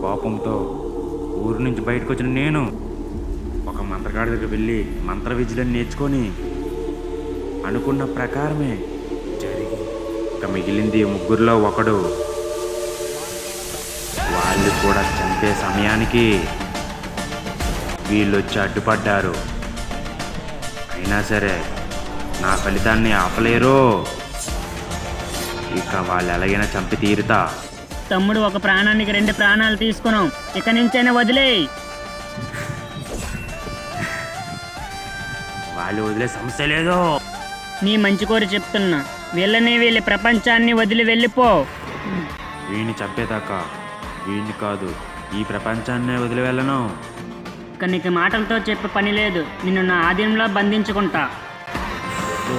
కోపంతో ఊరు నుంచి బయటకు వచ్చిన నేను ఒక మంత్రగాడి దగ్గర వెళ్ళి మంత్ర విద్యలను నేర్చుకొని అనుకున్న ప్రకారమే జరిగి ఇక మిగిలింది ముగ్గురులో ఒకడు. వాళ్ళు కూడా చంపే సమయానికి వీళ్ళు వచ్చి అడ్డుపడ్డారు. అయినా సరే నా ఫలితాన్ని ఆపలేరు. ఇక వాళ్ళు ఎలాగైనా చంపి తీరుతా. తమ్ముడు, ఒక ప్రాణానికి 2 ప్రాణాలు తీసుకున్నాం, ఇక నుంచైనా వదిలేయ్. వాళ్ళు వదిలే సమస్య లేదు. నీ మంచి కోరి చెప్తున్నా, వీళ్ళ ప్రపంచాన్ని వదిలి వెళ్ళిపో. వీడిని చంపేదాకా వీడిని కాదు, ఈ ప్రపంచాన్నే వదిలి వెళ్ళను. ఇక నీకు మాటలతో చెప్పే పని లేదు, నిన్ను నా ఆధీనంలో బంధించుకుంటా. ఓ